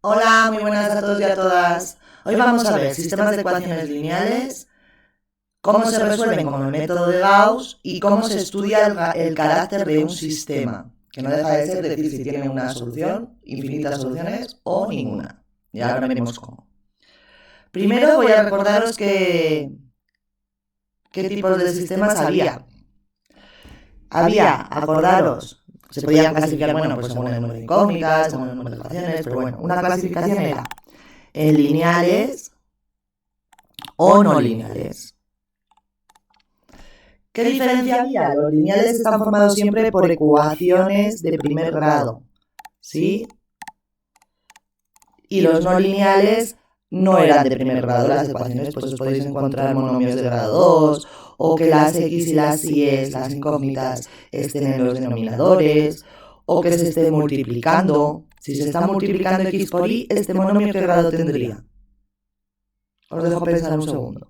Hola, muy buenas a todos y a todas. Hoy vamos a ver sistemas de ecuaciones lineales, cómo se resuelven con el método de Gauss y cómo se estudia el carácter de un sistema, que no deja de ser decir si tiene una solución, infinitas soluciones o ninguna. Y ahora veremos cómo. Primero voy a recordaros qué tipos de sistemas había. Acordaros, se podían clasificar, bueno, pues según el número de incógnitas, según el número de ecuaciones, pero bueno, una clasificación era en lineales o no lineales. ¿Qué diferencia había? Los lineales están formados siempre por ecuaciones de primer grado, ¿sí? Y los no lineales no eran de primer grado las ecuaciones, pues os podéis encontrar monomios de grado 2, o que las x y las y, las incógnitas, estén en los denominadores, o que se esté multiplicando. Si se está multiplicando x por y, ¿este monomio qué grado tendría? Os dejo pensar un segundo.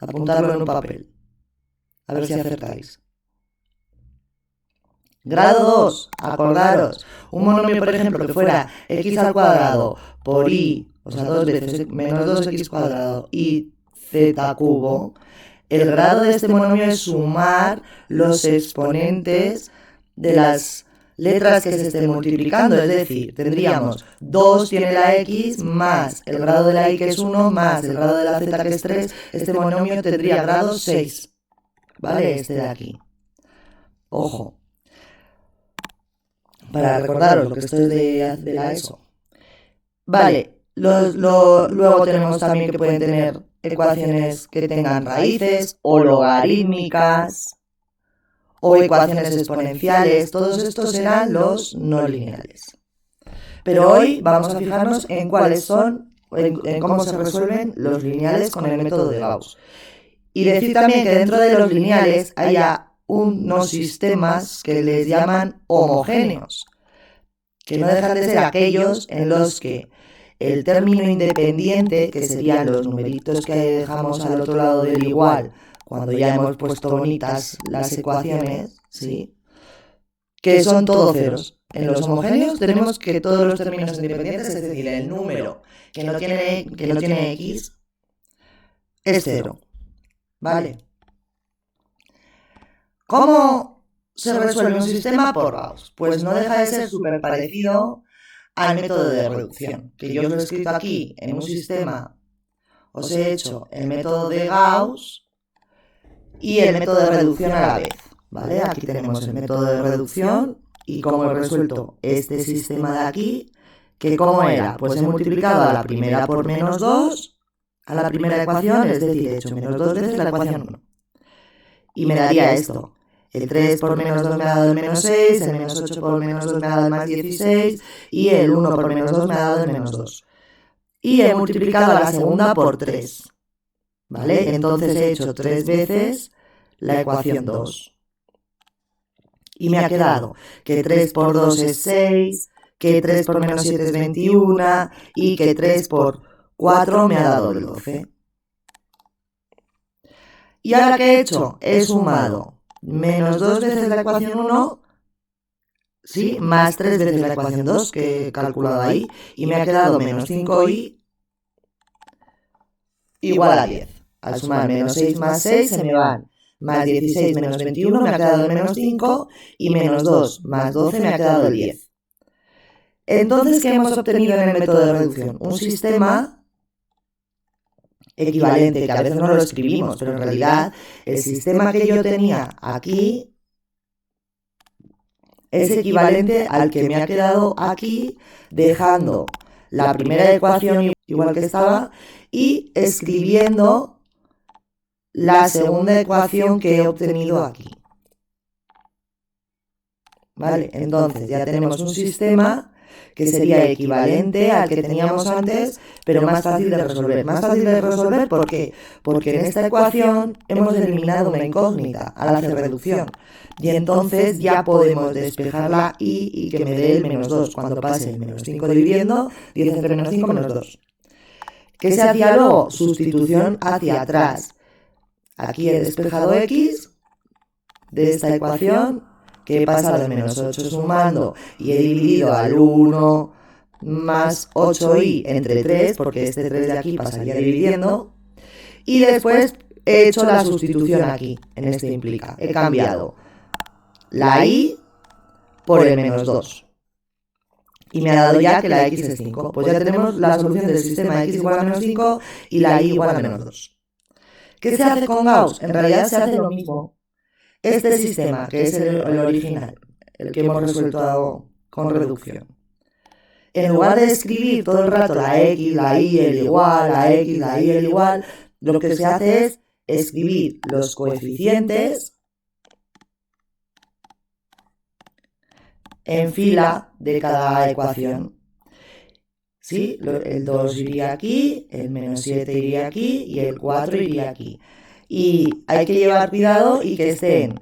Apuntarlo en un papel. A ver si acertáis. Grado 2, acordaros, un monomio, por ejemplo, que fuera x al cuadrado por y, o sea, dos veces, menos 2x cuadrado y z cubo, el grado de este monomio es sumar los exponentes de las letras que se estén multiplicando, es decir, tendríamos 2 tiene la x más el grado de la y que es 1 más el grado de la z que es 3, este monomio tendría grado 6, ¿vale? Este de aquí. Ojo. Para recordaros lo que esto es de la ESO. Vale, luego tenemos también que pueden tener ecuaciones que tengan raíces o logarítmicas o ecuaciones exponenciales. Todos estos serán los no lineales. Pero hoy vamos a fijarnos en cuáles son, en cómo se resuelven los lineales con el método de Gauss. Y decir también que dentro de los lineales haya unos sistemas que les llaman homogéneos, que no dejan de ser aquellos en los que el término independiente, que serían los numeritos que dejamos al otro lado del igual, cuando ya hemos puesto bonitas las ecuaciones, ¿sí? Que son todos ceros. En los homogéneos tenemos que todos los términos independientes, es decir, el número que no tiene x, es cero. ¿Vale? ¿Cómo se resuelve un sistema por Gauss? Pues no deja de ser súper parecido al método de reducción, que yo os lo he escrito aquí en un sistema, os he hecho el método de Gauss y el método de reducción a la vez, ¿vale? Aquí tenemos el método de reducción y cómo he resuelto este sistema de aquí, que cómo era, pues he multiplicado a la primera por menos 2, a la primera ecuación, es decir, he hecho menos 2 veces la ecuación 1. Y me daría esto. El 3 por menos 2 me ha dado el menos 6, el menos 8 por menos 2 me ha dado el más 16 y el 1 por menos 2 me ha dado el menos 2. Y he multiplicado a la segunda por 3. ¿Vale? Entonces he hecho 3 veces la ecuación 2. Y me ha quedado que 3 por 2 es 6, que 3 por menos 7 es 21 y que 3 por 4 me ha dado el 12. Y ahora que he hecho, he sumado menos 2 veces la ecuación 1, ¿sí? Más 3 veces la ecuación 2 que he calculado ahí, y me ha quedado menos 5y igual a 10. Al sumar menos 6 más 6 se me van más 16 menos 21, me ha quedado el menos 5, y menos 2 más 12 me ha quedado el 10. Entonces, ¿qué hemos obtenido en el método de reducción? Un sistema equivalente, que a veces no lo escribimos, pero en realidad el sistema que yo tenía aquí es equivalente al que me ha quedado aquí, dejando la primera ecuación igual que estaba y escribiendo la segunda ecuación que he obtenido aquí. ¿Vale? Entonces ya tenemos un sistema que sería equivalente al que teníamos antes, pero más fácil de resolver. Más fácil de resolver, ¿por qué? Porque en esta ecuación hemos eliminado una incógnita al hacer reducción. Y entonces ya podemos despejarla y que me dé el menos 2. Cuando pase el menos 5 dividiendo, 10 entre menos 5, menos 2. ¿Qué se hacía luego? Sustitución hacia atrás. Aquí he despejado x de esta ecuación que he pasado de menos 8 sumando y he dividido al 1 más 8i entre 3, porque este 3 de aquí pasaría dividiendo, y después he hecho la sustitución aquí, en este implica. He cambiado la i por el menos 2. Y me ha dado ya que la x es 5. Pues ya tenemos la solución del sistema x igual a menos 5 y la y igual a menos 2. ¿Qué se hace con Gauss? En realidad se hace lo mismo. Este sistema, que es el original, el que hemos resuelto con reducción, en lugar de escribir todo el rato la x, la y, el igual, la x, la y, el igual, lo que se hace es escribir los coeficientes en fila de cada ecuación. ¿Sí? El 2 iría aquí, el menos 7 iría aquí y el 4 iría aquí. Y hay que llevar cuidado y que estén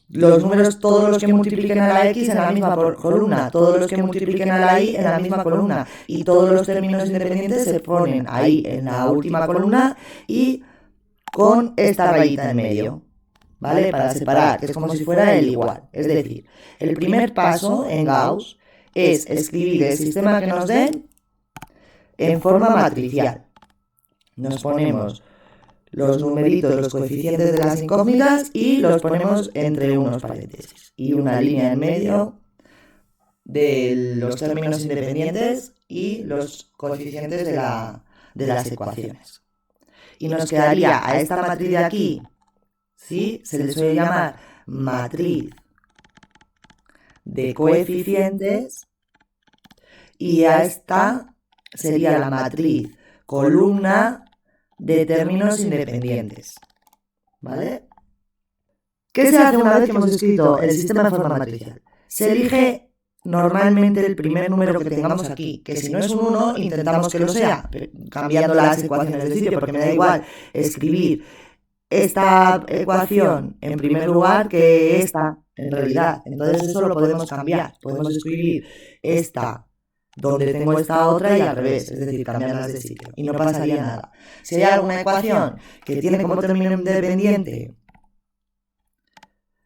los números, todos los que multipliquen a la x en la misma columna, todos los que multipliquen a la y en la misma columna, y todos los términos independientes se ponen ahí en la última columna y con esta rayita en medio, ¿vale? Para separar, que es como si fuera el igual. Es decir, el primer paso en Gauss es escribir el sistema que nos den en forma matricial. Nos ponemos los numeritos, los coeficientes de las incógnitas y los ponemos entre unos paréntesis y una línea en medio de los términos independientes y los coeficientes de las ecuaciones. Y nos quedaría a esta matriz de aquí, ¿sí? Se le suele llamar matriz de coeficientes, y a esta sería la matriz columna de términos independientes, ¿vale? ¿Qué se hace una vez que hemos escrito el sistema en forma matricial? Se elige normalmente el primer número que tengamos aquí, que si no es un 1, intentamos que lo sea, cambiando las ecuaciones de sitio, porque me da igual escribir esta ecuación en primer lugar que esta, en realidad. Entonces eso lo podemos cambiar, podemos escribir esta donde tengo esta otra y al revés, es decir, cambiarlas de sitio, y no pasaría nada. Si hay alguna ecuación que tiene como término independiente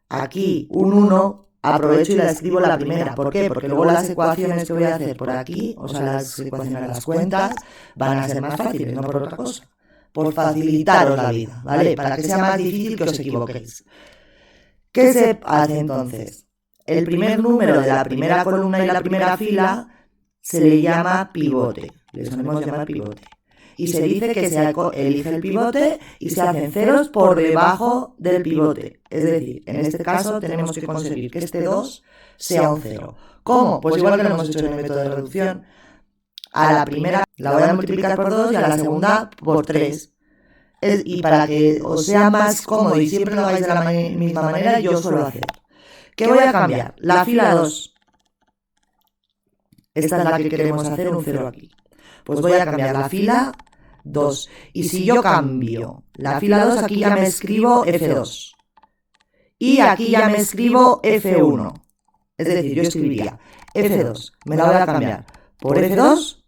aquí un 1, aprovecho y la escribo la primera. ¿Por qué? Porque luego las ecuaciones que voy a hacer por aquí, o sea, las ecuaciones, las cuentas, van a ser más fáciles, no por otra cosa. Por facilitaros la vida, ¿vale? Para que sea más difícil que os equivoquéis. ¿Qué se hace entonces? El primer número de la primera columna y la primera fila se le llama pivote, le solemos llamar pivote. Y se dice que se elige el pivote y se hacen ceros por debajo del pivote. Es decir, en este caso tenemos que conseguir que este 2 sea un 0. ¿Cómo? Pues igual que lo hemos hecho en el método de reducción. A la primera la voy a multiplicar por 2 y a la segunda por 3. Y para que os sea más cómodo y siempre lo hagáis de la misma manera, yo suelo hacer. ¿Qué voy a cambiar? La fila 2. Esta es la que queremos hacer un 0 aquí. Pues voy a cambiar la fila 2. Y si yo cambio la fila 2, aquí ya me escribo F2. Y aquí ya me escribo F1. Es decir, yo escribiría F2. Me la voy a cambiar por F2.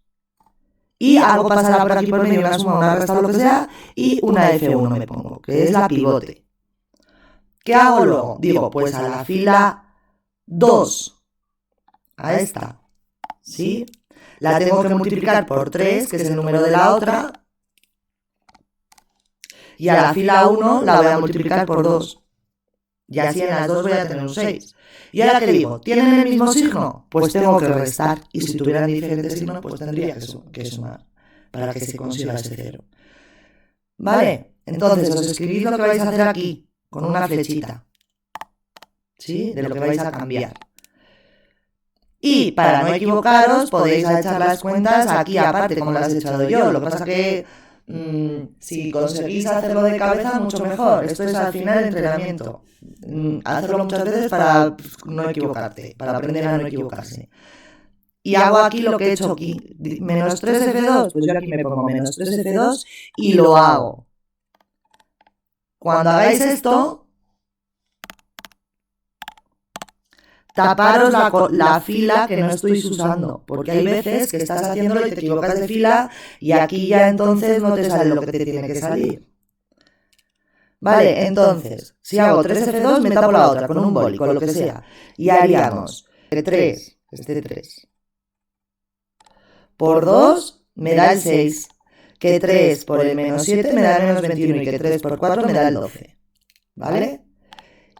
Y algo pasará por aquí por medio, una suma, una resta o lo que sea. Y una F1 me pongo, que es la pivote. ¿Qué hago luego? Digo, pues a la fila 2. A esta. ¿Sí? La tengo que multiplicar por 3, que es el número de la otra. Y a la fila 1 la voy a multiplicar por 2. Y así en las dos voy a tener un 6. ¿Y ahora qué digo? ¿Tienen el mismo signo? Pues tengo que restar. Y si tuvieran diferente signo, pues tendría que sumar para que se consiga ese 0. ¿Vale? Entonces os escribís lo que vais a hacer aquí, con una flechita. ¿Sí? De lo que vais a cambiar. Y para no equivocaros, podéis echar las cuentas aquí aparte, como las he echado yo. Lo que pasa que si conseguís hacerlo de cabeza, mucho mejor. Esto es al final el entrenamiento. Hacerlo muchas veces para no equivocarte, para aprender a no equivocarse. Y hago aquí lo que he hecho aquí. Menos 3F2, pues yo aquí me pongo menos 3F2 y lo hago. Cuando hagáis esto, taparos la fila que no estáis usando, porque hay veces que estás haciéndolo y te equivocas de fila y aquí ya entonces no te sale lo que te tiene que salir. Vale, entonces, si hago 3F2, me tapo la otra con un boli, con lo que sea. Y haríamos que 3, este 3, por 2 me da el 6. Que 3 por el menos 7 me da el menos 21 y que 3 por 4 me da el 12. ¿Vale?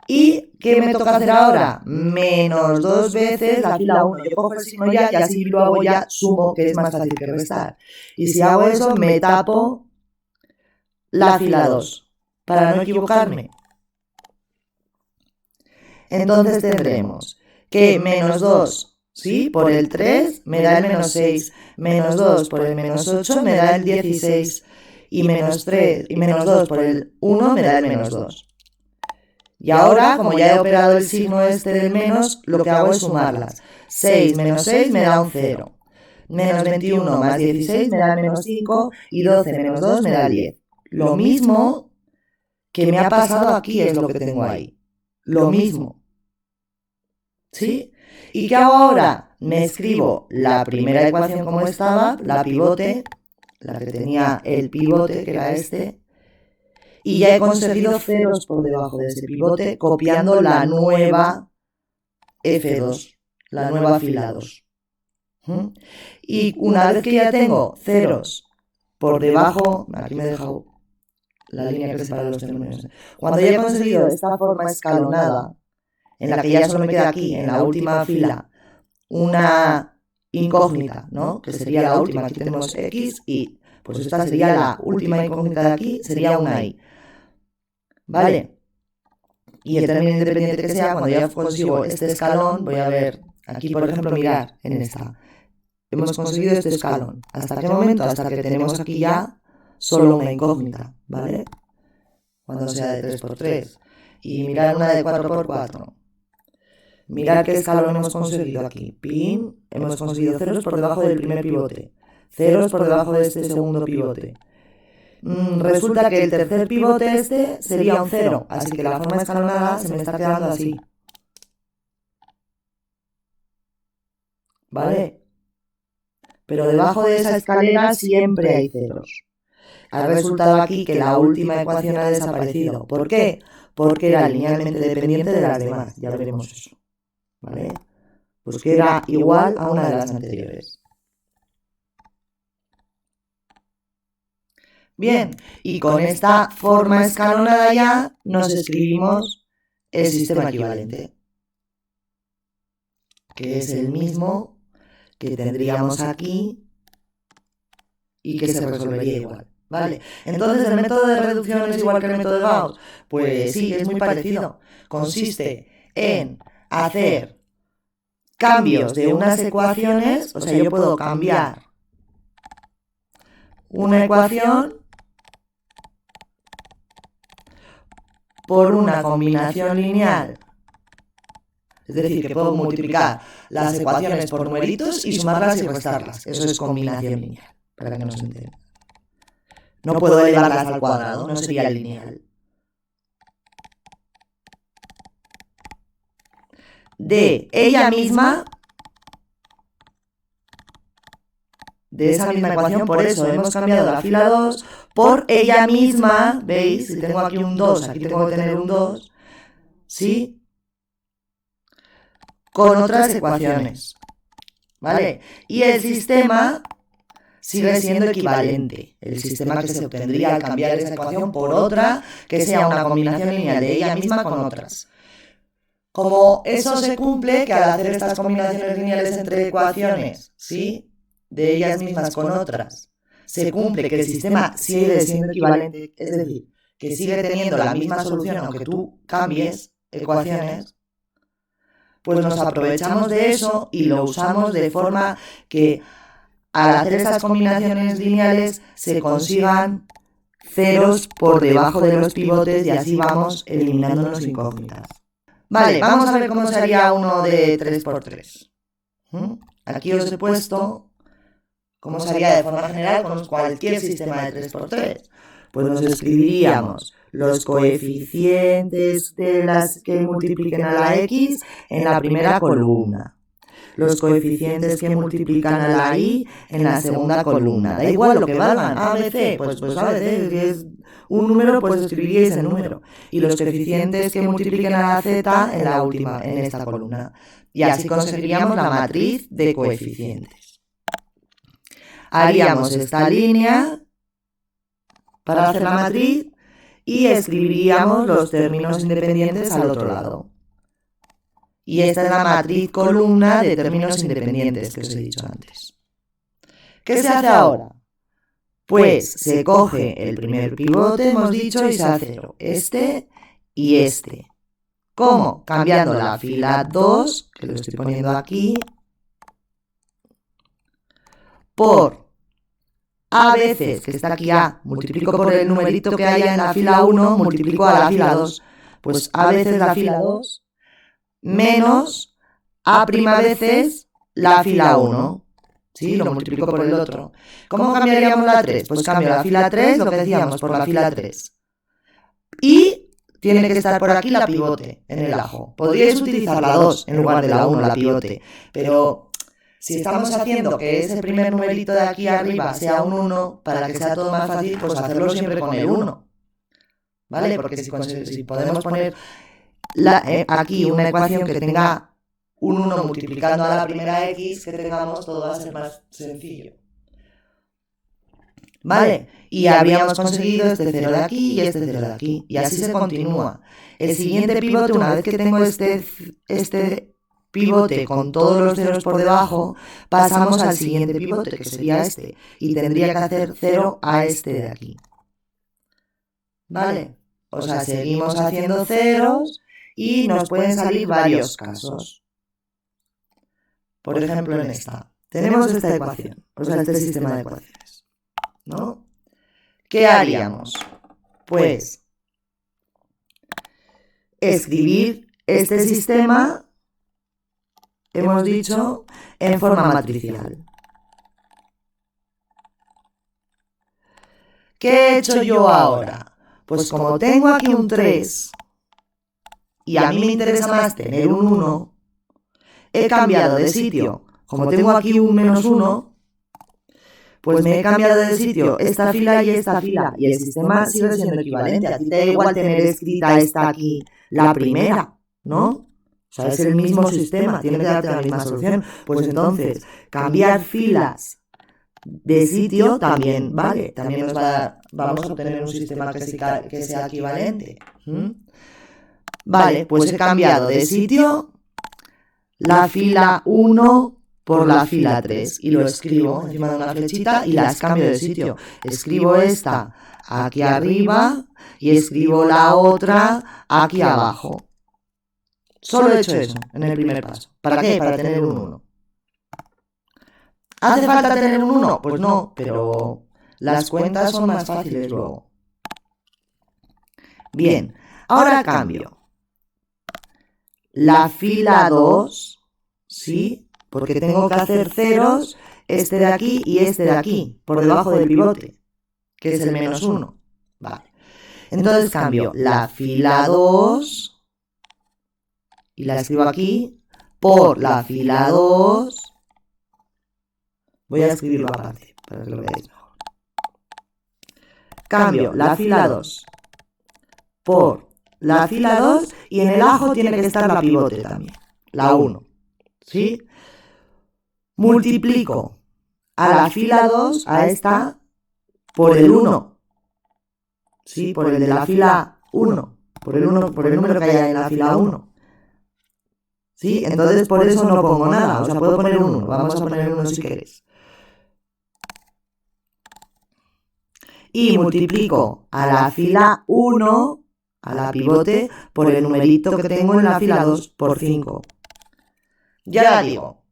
¿Y qué me toca hacer ahora? Menos 2 veces la fila 1. Yo cojo el signo ya y así luego ya sumo, que es más fácil que restar. Y si hago eso, me tapo la fila 2, para no equivocarme. Entonces tendremos que menos 2, ¿sí? Por el 3 me da el menos 6, menos 2 por el menos 8 me da el 16, y menos 3 y menos 2 por el 1 me da el menos 2. Y ahora, como ya he operado el signo este del menos, lo que hago es sumarlas. 6 menos 6 me da un 0. Menos 21 más 16 me da el menos 5 y 12 menos 2 me da el 10. Lo mismo que me ha pasado aquí es lo que tengo ahí. Lo mismo. ¿Sí? ¿Y qué hago ahora? Me escribo la primera ecuación como estaba, la pivote, la que tenía el pivote, que era este, y ya he conseguido ceros por debajo de ese pivote copiando la nueva F2, la nueva fila 2. Y una vez que ya tengo ceros por debajo, aquí me he dejado la línea que separa los términos. Cuando ya he conseguido esta forma escalonada, en la que ya solo me queda aquí, en la última fila, una incógnita, ¿no? Que sería la última. Aquí tenemos X y pues esta sería la última incógnita de aquí, sería una Y. ¿Vale? Y el término independiente que sea, cuando ya consigo este escalón, voy a ver, aquí por ejemplo, mirar en esta. Hemos conseguido este escalón. ¿Hasta qué momento? Hasta que tenemos aquí ya solo una incógnita, ¿vale? Cuando sea de 3×3. Y mirar una de 4×4. Mirad qué escalón hemos conseguido aquí. Pin, hemos conseguido ceros por debajo del primer pivote. Ceros por debajo de este segundo pivote. Resulta que el tercer pivote este sería un 0, así que la forma escalonada se me está quedando así. ¿Vale? Pero debajo de esa escalera siempre hay ceros. Ha resultado aquí que la última ecuación ha desaparecido. ¿Por qué? Porque era linealmente dependiente de las demás. Ya veremos eso. ¿Vale? Pues que era igual a una de las anteriores. Bien, y con esta forma escalonada ya nos escribimos el sistema equivalente, que es el mismo que tendríamos aquí y que se resolvería igual. ¿Vale? Entonces, ¿el método de reducción es igual que el método de Gauss? Pues sí, es muy parecido. Consiste en hacer cambios de unas ecuaciones, o sea, yo puedo cambiar una ecuación por una combinación lineal. Es decir, que puedo multiplicar las ecuaciones por numeritos y sumarlas y restarlas. Eso es combinación lineal, para que nos entiendan. No puedo elevarlas al cuadrado, no sería lineal. De ella misma, de esa misma ecuación, por eso hemos cambiado la fila 2 por ella misma, ¿veis? Si tengo aquí un 2, aquí tengo que tener un 2, ¿sí? Con otras ecuaciones, ¿vale? Y el sistema sigue siendo equivalente. El sistema que se obtendría al cambiar esa ecuación por otra que sea una combinación lineal de ella misma con otras. Como eso se cumple, que al hacer estas combinaciones lineales entre ecuaciones, ¿sí? De ellas mismas con otras, se cumple que el sistema sigue siendo equivalente, es decir, que sigue teniendo la misma solución aunque tú cambies ecuaciones, pues nos aprovechamos de eso y lo usamos de forma que al hacer estas combinaciones lineales se consigan ceros por debajo de los pivotes y así vamos eliminando las incógnitas. Vale, vamos a ver cómo se haría uno de 3×3. Aquí os he puesto cómo se haría de forma general con cualquier sistema de 3×3. Pues nos escribiríamos los coeficientes de las que multipliquen a la X en la primera columna. los coeficientes que multiplican a la i en la segunda columna. Da igual lo que valgan, a, b, c, pues a, b, c, si es un número, pues escribiríais el número. Y los coeficientes que multipliquen a la z en la última, en esta columna. Y así conseguiríamos la matriz de coeficientes. Haríamos esta línea para hacer la matriz y escribiríamos los términos independientes al otro lado. Y esta es la matriz columna de términos independientes que os he dicho antes. ¿Qué se hace ahora? Pues se coge el primer pivote, hemos dicho, y se hace 0. Este y este. ¿Cómo? Cambiando la fila 2, que lo estoy poniendo aquí, por a veces, que está aquí A, multiplico por el numerito que haya en la fila 1, multiplico a la fila 2. Pues a veces la fila 2 menos a' veces la fila 1. ¿Sí? Lo multiplico por el otro. ¿Cómo cambiaríamos la 3? Pues cambio la fila 3, lo que decíamos, por la fila 3. Y tiene que estar por aquí la pivote en el ajo. Podríais utilizar la 2 en lugar de la 1, la pivote. Pero si estamos haciendo que ese primer numerito de aquí arriba sea un 1, para que sea todo más fácil, pues hacerlo siempre con el 1. ¿Vale? Porque si podemos poner aquí una ecuación que tenga un 1 multiplicando a la primera x que tengamos, todo va a ser más sencillo. ¿Vale? Y habríamos conseguido este 0 de aquí y este 0 de aquí. Y así se continúa. El siguiente pivote, una vez que tengo este pivote con todos los ceros por debajo, pasamos al siguiente pivote, que sería este. Y tendría que hacer 0 a este de aquí. ¿Vale? O sea, seguimos haciendo ceros y nos pueden salir varios casos. Por ejemplo, en esta. Tenemos esta ecuación, o sea, este sistema de ecuaciones, ¿no? ¿Qué haríamos? Pues escribir este sistema, hemos dicho, en forma matricial. ¿Qué he hecho yo ahora? Pues como tengo aquí un 3 y a mí me interesa más tener un 1, he cambiado de sitio. Como tengo aquí un menos 1, pues me he cambiado de sitio esta fila y esta fila. Y el sistema sigue siendo equivalente. A ti te da igual tener escrita esta aquí, la primera, ¿no? O sea, es el mismo sistema, tiene que darte la misma solución. Pues entonces, cambiar filas de sitio también, ¿vale? También nos va a dar, vamos a obtener un sistema que sea equivalente. Vale, pues he cambiado de sitio la fila 1 por la fila 3 y lo escribo encima de una flechita y las cambio de sitio. Escribo esta aquí arriba y escribo la otra aquí abajo. Solo he hecho eso en el primer paso. ¿Para qué? Para tener un 1. ¿Hace falta tener un 1? Pues no, pero las cuentas son más fáciles luego. Bien, ahora cambio la fila 2, ¿sí? Porque tengo que hacer ceros, este de aquí y este de aquí, por debajo del pivote, que es el menos 1. Vale. Entonces cambio la fila 2, y la escribo aquí, por la fila 2. Voy a escribirlo aparte, para que lo veáis mejor. Cambio la fila 2 por la fila 2 y en el ajo tiene que estar la pivote también, la 1. ¿Sí? Multiplico a la fila 2, a esta, por el 1. ¿Sí? Por el de la fila 1. Por el número que haya en la fila 1. ¿Sí? Entonces por eso no pongo nada. O sea, puedo poner un 1. Vamos a poner un 1 si queréis. Y multiplico a la fila 1, a la pivote, por el numerito que tengo en la fila 2, por 5. Ya digo,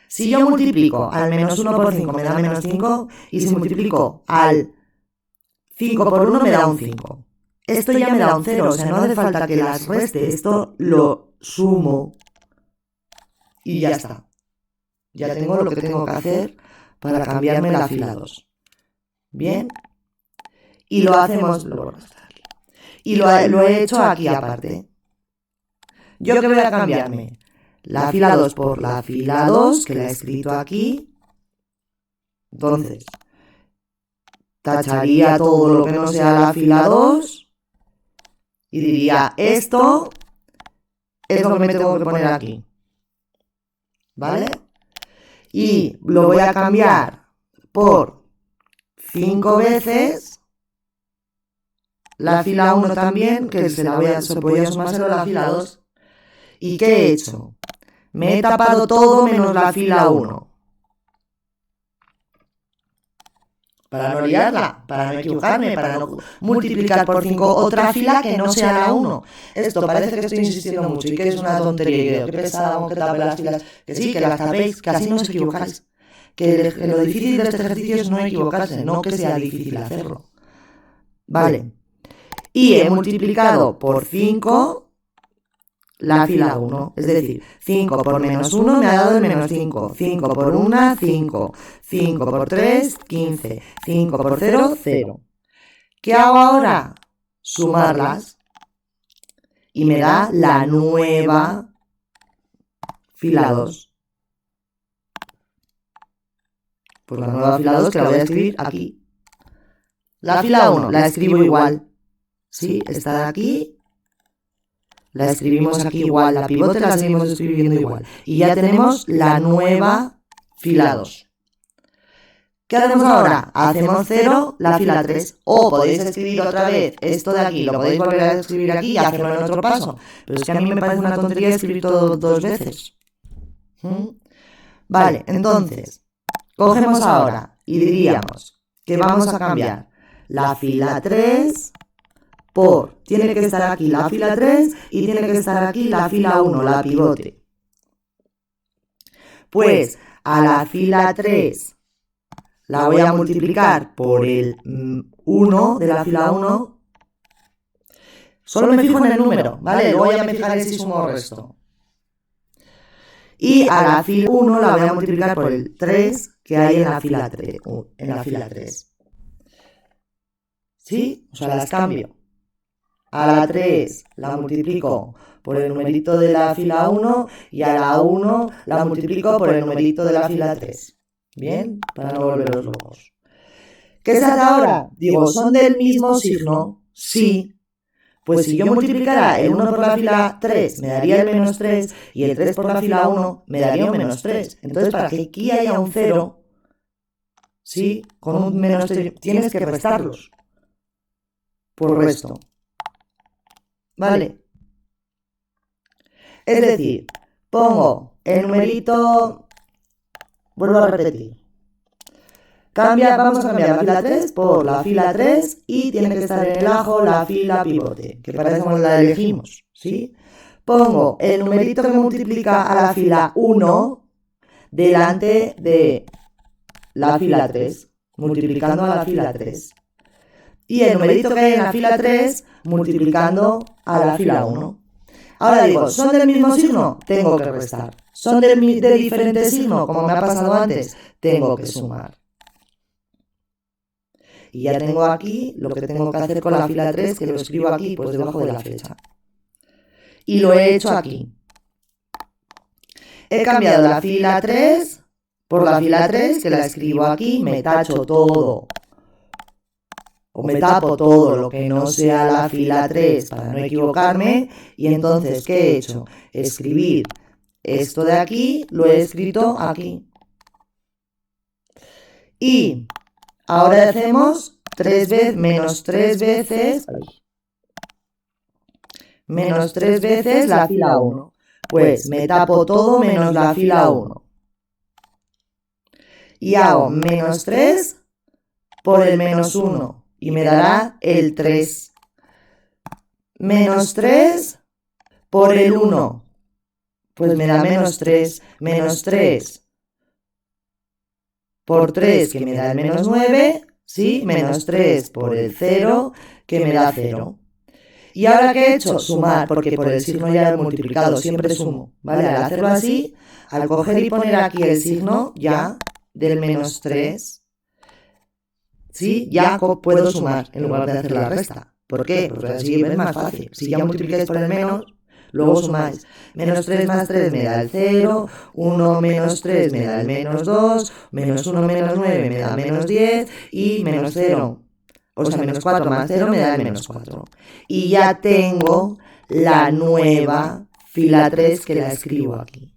si yo multiplico al menos 1 por 5 me da menos 5, y si multiplico al 5 por 1 me da un 5. Esto ya me da un 0, o sea, no hace falta que las reste, esto lo sumo y ya está. Ya tengo lo que tengo que hacer para cambiarme la fila 2. Bien. Y lo hacemos, y lo he hecho aquí aparte. ¿Yo qué voy a cambiarme? la fila 2 por la fila 2, que la he escrito aquí. Entonces, tacharía todo lo que no sea la fila 2 y diría, esto es lo que me tengo que poner aquí. ¿Vale? Y lo voy a cambiar por 5 veces la fila 1 también, que se voy a sumar solo la fila 2. ¿Y qué he hecho? Me he tapado todo menos la fila 1. Para no liarla, para no equivocarme, para no multiplicar por 5 otra fila que no sea la 1. Esto parece que estoy insistiendo mucho y que es una tontería. Que pesada, que tape las filas. Que sí, que las tapéis, que así no os equivocáis. Que lo difícil de este ejercicio es no equivocarse, no que sea difícil hacerlo. Vale. Y he multiplicado por 5 la fila 1, es decir, 5 por menos 1 me ha dado el menos 5, 5 por 1, 5, 5 por 3, 15, 5 por 0, 0. ¿Qué hago ahora? Sumarlas y me da la nueva fila 2. Pues la nueva fila 2 que la voy a escribir aquí. La fila 1 la escribo igual, ¿sí? Está de aquí. La escribimos aquí igual, la pivote la seguimos escribiendo igual. Y ya tenemos la nueva fila 2. ¿Qué hacemos ahora? Hacemos 0, la fila 3. O podéis escribir otra vez esto de aquí, lo podéis volver a escribir aquí y hacerlo en otro paso. Pero es que a mí me parece una tontería escribir todo 2 veces. Vale, entonces, cogemos ahora y diríamos que vamos a cambiar la fila 3... tiene que estar aquí la fila 3 y tiene que estar aquí la fila 1, la pivote. Pues a la fila 3 la voy a multiplicar por el 1 de la fila 1. Solo me fijo en el número, ¿vale? Luego ya me fijaré si sumo o resto. Y a la fila 1 la voy a multiplicar por el 3 que hay en la fila 3. ¿Sí? O sea, las cambio. A la 3 la multiplico por el numerito de la fila 1 y a la 1 la multiplico por el numerito de la fila 3. Bien, para no volveros locos. ¿Qué se hace ahora? Digo, ¿son del mismo signo? Sí. Pues si yo multiplicara el 1 por la fila 3 me daría el menos 3 y el 3 por la fila 1 me daría un menos 3. Entonces, para que aquí haya un 0, ¿sí? Con un menos 3 tienes que restarlos por resto. ¿Vale? Es decir, pongo el numerito, vuelvo a repetir, vamos a cambiar la fila 3 por la fila 3 y tiene que estar en el ajo la fila pivote, que parece como la elegimos, ¿sí? Pongo el numerito que multiplica a la fila 1 delante de la fila 3, multiplicando a la fila 3. Y el numerito que hay en la fila 3 multiplicando a la fila 1. Ahora digo, ¿son del mismo signo? Tengo que restar. ¿Son de diferente signo? Como me ha pasado antes, tengo que sumar. Y ya tengo aquí lo que tengo que hacer con la fila 3, que lo escribo aquí, pues debajo de la flecha. Y lo he hecho aquí. He cambiado la fila 3 por la fila 3, que la escribo aquí, me tacho todo. O me tapo todo lo que no sea la fila 3 para no equivocarme. Y entonces, ¿qué he hecho? Escribir esto de aquí, lo he escrito aquí. Y ahora hacemos menos 3 veces la fila 1. Pues me tapo todo menos la fila 1. Y hago menos 3 por el menos 1. Y me dará el 3. Menos 3 por el 1. Pues me da menos 3. Menos 3 por 3, que me da el menos 9. ¿Sí? Menos 3 por el 0, que me da 0. ¿Y ahora qué he hecho? Sumar, porque por el signo ya he multiplicado. Siempre sumo. ¿Vale? Al hacerlo así, al coger y poner aquí el signo ya del menos 3, ¿sí? Ya puedo sumar en lugar de hacer la resta. ¿Por qué? Pues así es más fácil. Si ya multiplicáis por el menos, luego sumáis. Menos 3 más 3 me da el 0, 1 menos 3 me da el menos 2, menos 1 menos 9 me da menos 10 y menos 0, o sea, menos 4 más 0 me da el menos 4. Y ya tengo la nueva fila 3 que la escribo aquí.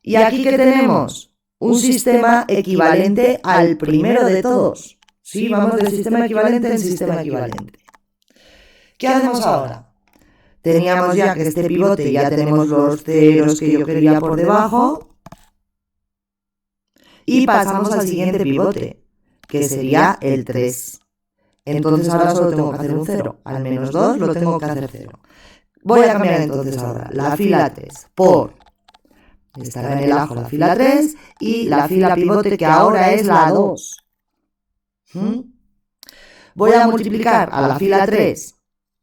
¿Y aquí qué tenemos? Un sistema equivalente al primero de todos. Sí, vamos del sistema equivalente en sistema equivalente. ¿Qué hacemos ahora? Teníamos ya que este pivote, ya tenemos los ceros que yo quería por debajo. Y pasamos al siguiente pivote, que sería el 3. Entonces ahora solo tengo que hacer un 0. Al menos 2 lo tengo que hacer 0. Voy a cambiar entonces ahora la fila 3 por... estará en el ajo la fila 3 y la fila pivote que ahora es la 2. Voy a multiplicar a la fila 3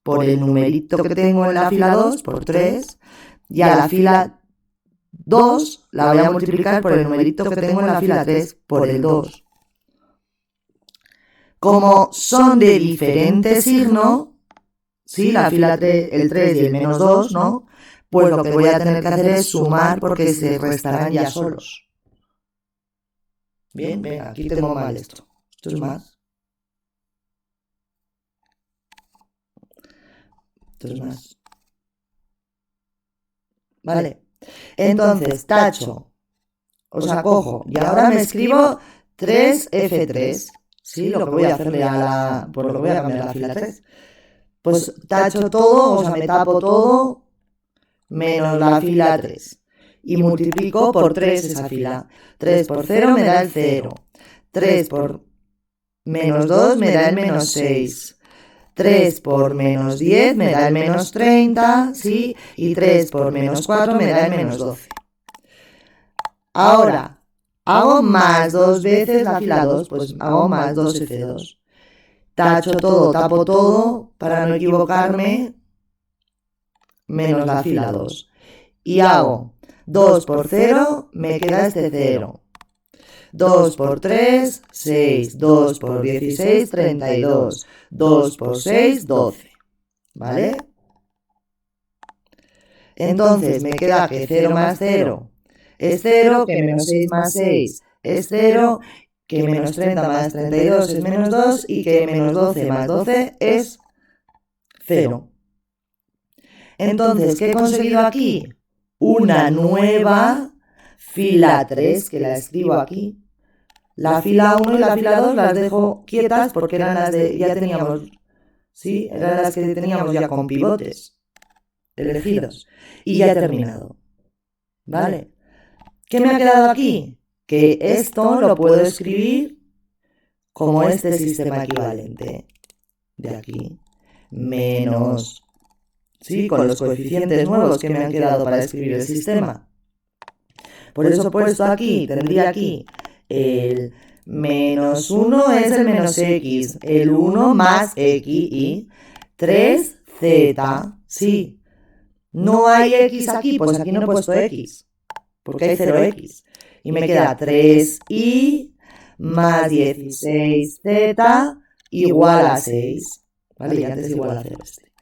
por el numerito que tengo en la fila 2, por 3, y a la fila 2 la voy a multiplicar por el numerito que tengo en la fila 3, por el 2. Como son de diferente signo, ¿sí? La fila 3, el 3 y el menos 2, ¿no? Pues lo que voy a tener que hacer es sumar porque se restarán ya solos. Bien, venga, aquí tengo mal esto. Esto es más. Esto es más. Vale. Entonces, tacho. O sea, cojo. Y ahora me escribo 3F3. Sí, lo que voy a hacerle a la... por lo que voy a cambiar la fila 3. Pues tacho todo, o sea, me tapo todo, menos la fila 3. Y multiplico por 3 esa fila. 3 por 0 me da el 0. 3 por menos 2 me da el menos 6. 3 por menos 10 me da el menos 30, ¿sí? Y 3 por menos 4 me da el menos 12. Ahora, hago más 2 veces la fila 2, pues hago más 2F2. Tacho todo, tapo todo, para no equivocarme, menos la fila 2. Y hago 2 por 0, me queda este 0. 2 por 3, 6. 2 por 16, 32. 2 por 6, 12. ¿Vale? Entonces me queda que 0 más 0 es 0, que menos 6 más 6 es 0, que menos 30 más 32 es menos 2 y que menos 12 más 12 es 0. Entonces, ¿qué he conseguido aquí? Una nueva fila 3, que la escribo aquí. La fila 1 y la fila 2 las dejo quietas porque eran las de... ya teníamos... ¿sí? Eran las que teníamos ya con pivotes elegidos. Y ya he terminado. ¿Vale? ¿Qué me ha quedado aquí? Que esto lo puedo escribir como este sistema equivalente. De aquí. Menos... ¿sí? Con los coeficientes nuevos que me han quedado para escribir el sistema. Por eso he puesto aquí, tendría aquí el menos 1 es el menos x, el 1 más x y 3z, sí. No hay x aquí, pues aquí no he puesto x, porque hay 0x. Y me queda 3y más 16z igual a 6. Vale, y antes igual a 0 este.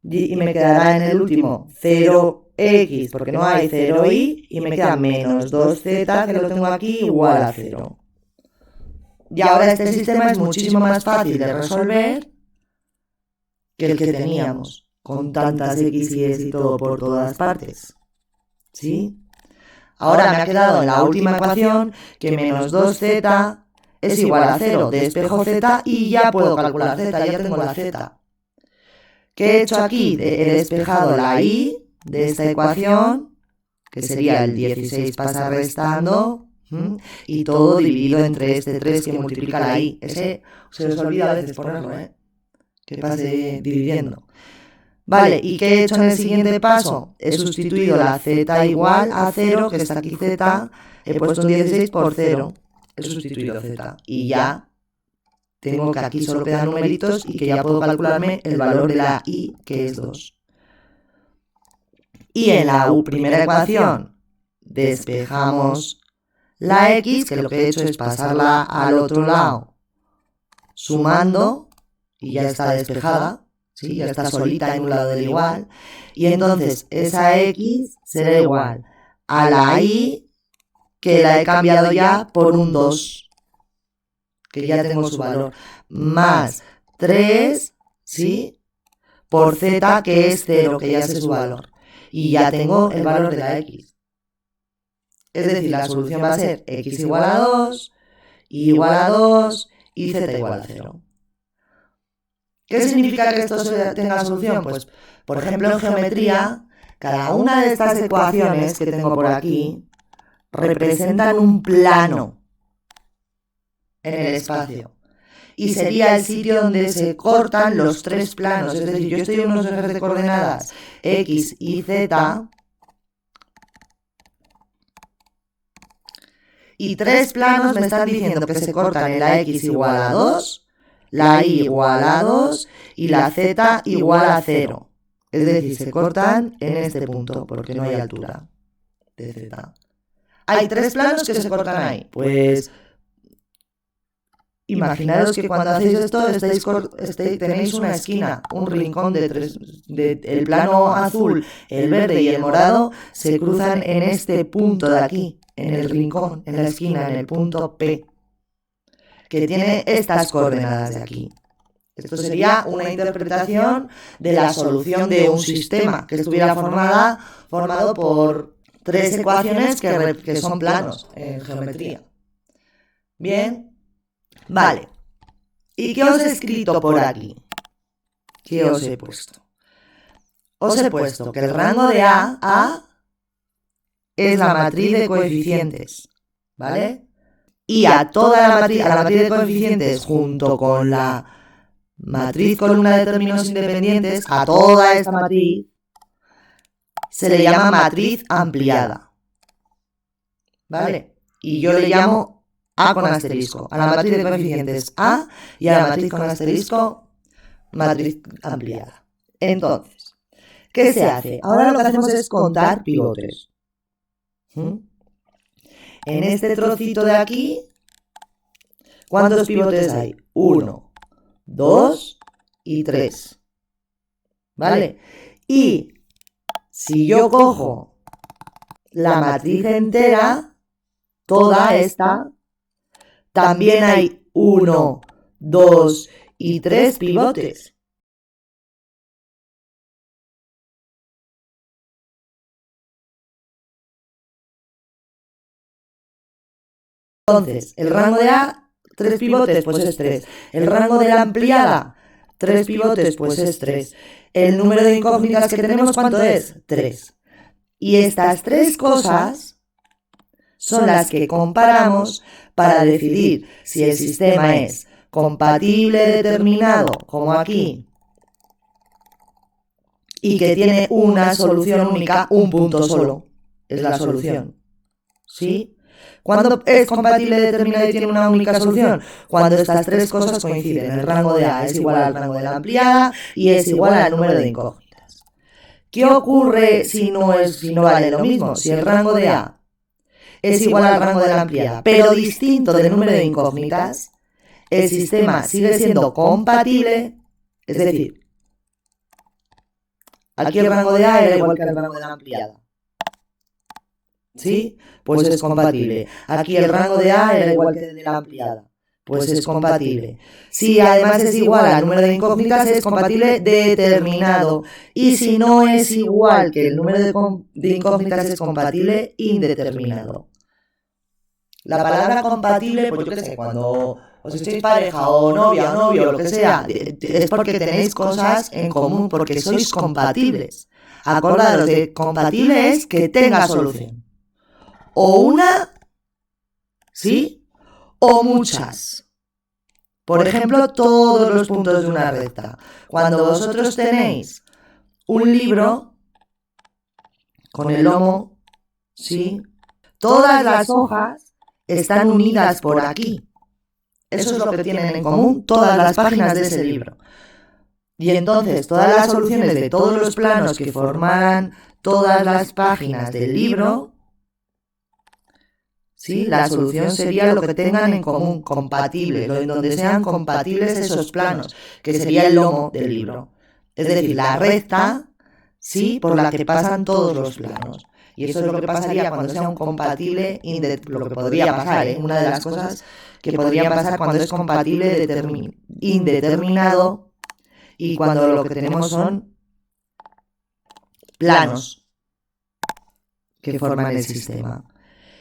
Y me quedará en el último 0x, porque no hay 0y, y me queda menos 2z, que lo tengo aquí, igual a 0. Y ahora este sistema es muchísimo más fácil de resolver que el que teníamos, con tantas x y y todo por todas partes. ¿Sí? Ahora me ha quedado en la última ecuación que menos 2z es igual a 0. Despejo z y ya puedo calcular z, ya tengo la z. ¿Qué he hecho aquí? He despejado la y de esta ecuación, que sería el 16 pasa restando, y todo dividido entre este 3 que multiplica la y. Ese se les olvida a veces ponerlo, que pase dividiendo. Vale, ¿y qué he hecho en el siguiente paso? He sustituido la z igual a 0, que está aquí z, he puesto un 16 por 0, he sustituido z, y ya tengo que aquí solo quedan numeritos y que ya puedo calcularme el valor de la y, que es 2. Y en la primera ecuación despejamos la x, que lo que he hecho es pasarla al otro lado sumando, y ya está despejada. ¿sí? Ya está solita en un lado del igual. Y entonces esa X será igual a la Y, que la he cambiado ya por un 2, que ya tengo su valor, más 3, ¿sí? Por Z, que es 0, que ya sé su valor. Y ya tengo el valor de la X. Es decir, la solución va a ser X igual a 2, Y igual a 2 y Z igual a 0. ¿Qué significa que esto tenga solución? Pues, por ejemplo, en geometría, cada una de estas ecuaciones que tengo por aquí representan un plano en el espacio. Y sería el sitio donde se cortan los tres planos. Es decir, yo estoy en unos ejes de coordenadas X y Z, y tres planos me están diciendo que se cortan en la X igual a 2, la Y igual a 2 y la Z igual a 0. Es decir, se cortan en este punto porque no hay altura de Z. Hay tres planos que se cortan ahí. Pues imaginaros que cuando hacéis esto tenéis una esquina, un rincón el plano azul, el verde y el morado se cruzan en este punto de aquí, en el rincón, en la esquina, en el punto P, que tiene estas coordenadas de aquí. Esto sería una interpretación de la solución de un sistema que estuviera formado por tres ecuaciones que son planos en geometría. Bien. Vale. ¿Y qué os he escrito por aquí? ¿Qué os he puesto? Os he puesto que el rango de A es la matriz de coeficientes, ¿vale? Y a toda la matriz de coeficientes junto con la matriz columna de términos independientes, a toda esta matriz se le llama matriz ampliada, ¿vale? Y yo le llamo A con asterisco, a la matriz de coeficientes A, y a la matriz con asterisco matriz ampliada. Entonces, ¿qué se hace? Ahora lo que hacemos es contar pivotes. En este trocito de aquí, ¿cuántos pivotes hay? 1, 2 y 3. ¿Vale? Y si yo cojo la matriz entera, toda esta, también hay 1, 2 y 3 pivotes. Entonces, el rango de A, 3 pivotes, pues es 3. El rango de la ampliada, 3 pivotes, pues es 3. El número de incógnitas que tenemos, ¿cuánto es? 3. Y estas tres cosas son las que comparamos para decidir si el sistema es compatible determinado, como aquí, y que tiene una solución única, un punto solo. Es la solución. ¿Sí? ¿Cuándo es compatible determinado y tiene una única solución? Cuando estas tres cosas coinciden. El rango de A es igual al rango de la ampliada y es igual al número de incógnitas. ¿Qué ocurre si no vale lo mismo? Si el rango de A es igual al rango de la ampliada, pero distinto del número de incógnitas, el sistema sigue siendo compatible, es decir, aquí el rango de A era igual que el rango de la ampliada. ¿Sí? Pues es compatible. Aquí el rango de A era igual que el de la ampliada. Pues es compatible. Si además es igual al número de incógnitas, es compatible determinado. Y si no es igual que el número de incógnitas, es compatible indeterminado. La palabra compatible, pues yo qué sé, cuando os echéis pareja o novia o novio o lo que sea, es porque tenéis cosas en común, porque sois compatibles. Acordaros de compatible es que tenga solución. O una, ¿sí? O muchas. Por ejemplo, todos los puntos de una recta. Cuando vosotros tenéis un libro con el lomo, ¿sí? Todas las hojas están unidas por aquí. Eso es lo que tienen en común todas las páginas de ese libro. Y entonces todas las soluciones de todos los planos que formaran todas las páginas del libro, ¿sí? La solución sería lo que tengan en común, compatible, en donde sean compatibles esos planos, que sería el lomo del libro. Es decir, la recta, ¿sí?, por la que pasan todos los planos. Y eso es lo que pasaría cuando sea un compatible, lo que podría pasar, una de las cosas que podría pasar cuando es compatible indeterminado y cuando lo que tenemos son planos que forman el sistema.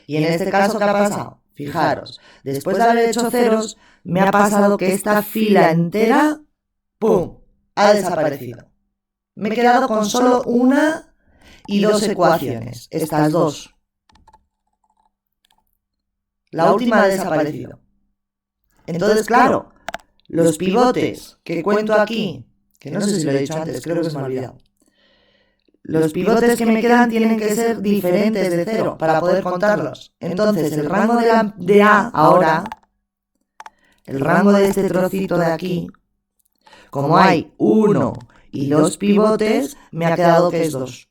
Y en este caso, ¿qué ha pasado? Fijaros, después de haber hecho ceros, me ha pasado que esta fila entera, ¡pum!, ha desaparecido. Me he quedado con solo una y dos ecuaciones, estas dos. La última ha desaparecido. Entonces, claro, los pivotes que cuento aquí, que no sé si lo he dicho antes, creo que se me ha olvidado. Los pivotes que me quedan tienen que ser diferentes de cero para poder contarlos. Entonces, el rango de A ahora, el rango de este trocito de aquí, como hay uno y dos pivotes, me ha quedado que es 2.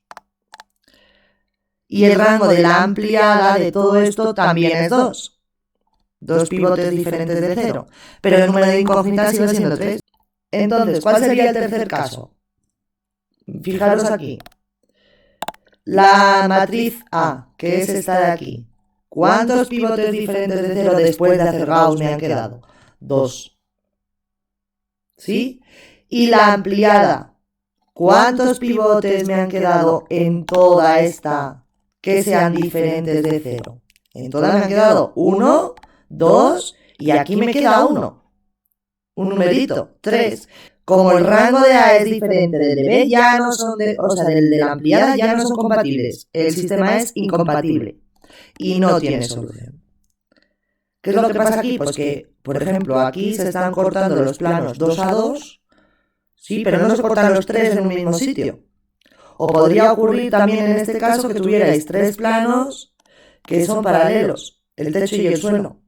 Y el rango de la ampliada de todo esto también es 2. Dos pivotes diferentes de cero. Pero el número de incógnitas sigue siendo 3. Entonces, ¿cuál sería el tercer caso? Fijaros aquí. La matriz A, que es esta de aquí. ¿Cuántos pivotes diferentes de cero después de hacer Gauss me han quedado? 2. ¿Sí? Y la ampliada. ¿Cuántos pivotes me han quedado en toda esta que sean diferentes de cero? En toda me han quedado 1, 2 y aquí me queda 1. Un numerito, 3. Como el rango de A es diferente del de B, ya no son del de la ampliada ya no son compatibles. El sistema es incompatible y no tiene solución. ¿Qué es lo que pasa aquí? Pues que, por ejemplo, aquí se están cortando los planos 2 a 2, sí, pero no se cortan los 3 en un mismo sitio. O podría ocurrir también en este caso que tuvierais 3 planos que son paralelos, el techo y el suelo.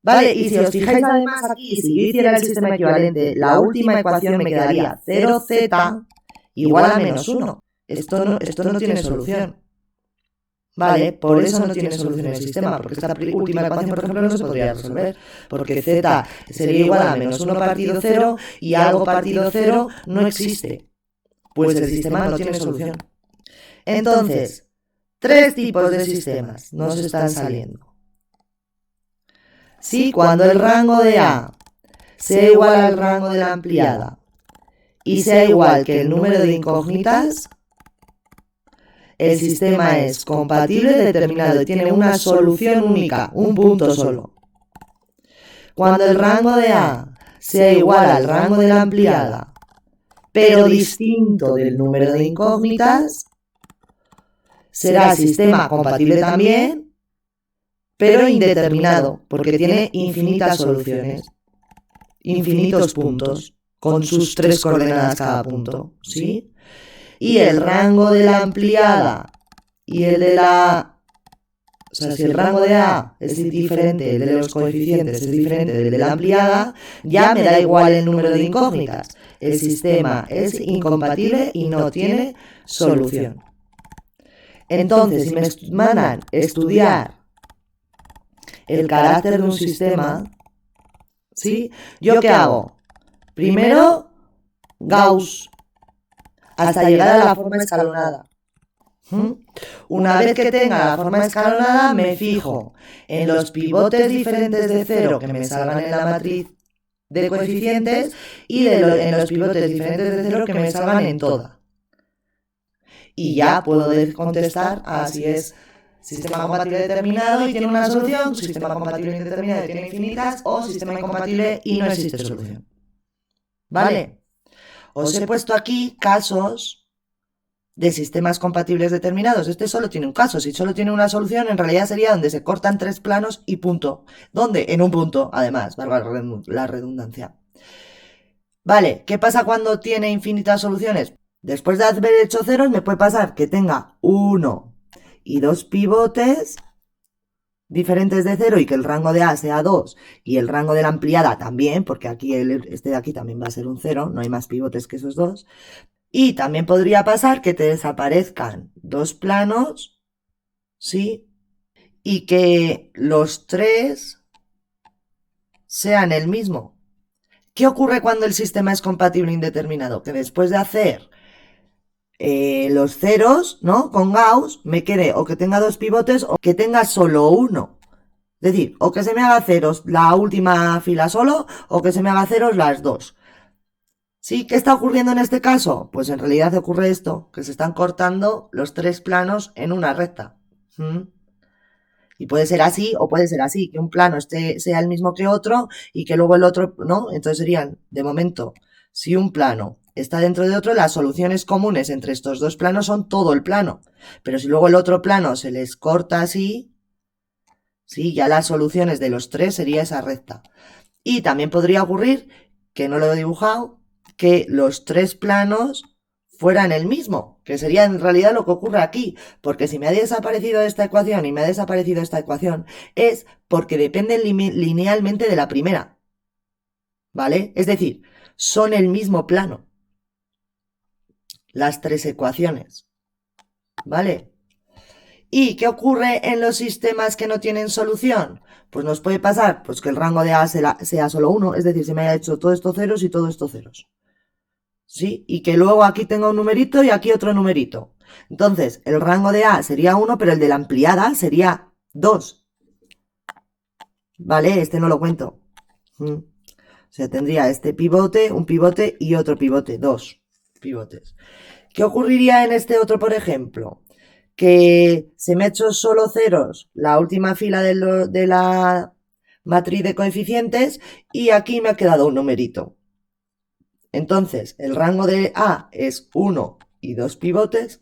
Vale, y si os fijáis además aquí, si yo hiciera el sistema equivalente, la última ecuación me quedaría 0z igual a menos 1. Esto no tiene solución. Vale, por eso no tiene solución el sistema, porque esta última ecuación, por ejemplo, no se podría resolver, porque z sería igual a menos 1 partido 0 y algo partido 0 no existe. Pues el sistema no tiene solución. Entonces, 3 tipos de sistemas nos están saliendo. Sí, cuando el rango de A sea igual al rango de la ampliada y sea igual que el número de incógnitas, el sistema es compatible, determinado y tiene una solución única, un punto solo. Cuando el rango de A sea igual al rango de la ampliada, pero distinto del número de incógnitas, será sistema compatible también, pero indeterminado, porque tiene infinitas soluciones, infinitos puntos, con sus 3 coordenadas cada punto, ¿sí? Y el rango de la ampliada y el de la... O sea, si el rango de A es diferente, el de los coeficientes es diferente del de la ampliada, ya me da igual el número de incógnitas. El sistema es incompatible y no tiene solución. Entonces, si me mandan estudiar el carácter de un sistema, ¿sí? ¿Yo qué hago? Primero, Gauss, hasta llegar a la forma escalonada. Una vez que tenga la forma escalonada, me fijo en los pivotes diferentes de cero que me salgan en la matriz de coeficientes y en los pivotes diferentes de cero que me salgan en toda. Y ya puedo contestar si es sistema compatible determinado y tiene una solución, sistema compatible indeterminado y tiene infinitas, o sistema incompatible y no existe solución. ¿Vale? Os he puesto aquí casos de sistemas compatibles determinados. Este solo tiene un caso. Si solo tiene una solución, en realidad sería donde se cortan 3 planos y punto. ¿Dónde? En un punto, además, valga la redundancia. Vale, ¿qué pasa cuando tiene infinitas soluciones? Después de haber hecho ceros, me puede pasar que tenga 1 y 2 pivotes diferentes de 0 y que el rango de A sea 2 y el rango de la ampliada también, porque aquí este de aquí también va a ser un 0, no hay más pivotes que esos dos. Y también podría pasar que te desaparezcan 2 planos, ¿sí? Y que los 3 sean el mismo. ¿Qué ocurre cuando el sistema es compatible indeterminado? Que después de hacer los ceros, ¿no? Con Gauss, me quede o que tenga dos pivotes o que tenga solo uno. Es decir, o que se me haga ceros la última fila solo, o que se me haga ceros las dos. ¿Sí? ¿Qué está ocurriendo en este caso? Pues en realidad ocurre esto, que se están cortando los tres planos en una recta. Y puede ser así o puede ser así, que un plano sea el mismo que otro y que luego el otro, ¿no? Entonces serían, de momento, si un plano está dentro de otro, las soluciones comunes entre estos dos planos son todo el plano. Pero si luego el otro plano se les corta así, sí, ya las soluciones de los tres sería esa recta. Y también podría ocurrir, que no lo he dibujado, que los tres planos fueran el mismo, que sería en realidad lo que ocurre aquí, porque si me ha desaparecido esta ecuación y me ha desaparecido esta ecuación, es porque dependen linealmente de la primera, ¿vale? Es decir, son el mismo plano, las tres ecuaciones, ¿vale? ¿Y qué ocurre en los sistemas que no tienen solución? Pues nos puede pasar pues, que el rango de A sea solo 1, es decir, se me haya hecho todo esto ceros y todo esto ceros. ¿Sí? Y que luego aquí tenga un numerito y aquí otro numerito. Entonces, el rango de A sería 1, pero el de la ampliada sería 2. ¿Vale? Este no lo cuento. O sea, tendría este pivote, un pivote y otro pivote, dos pivotes. ¿Qué ocurriría en este otro, por ejemplo? Que se me ha hecho solo ceros la última fila de la matriz de coeficientes y aquí me ha quedado un numerito. Entonces, el rango de A es 1 y 2 pivotes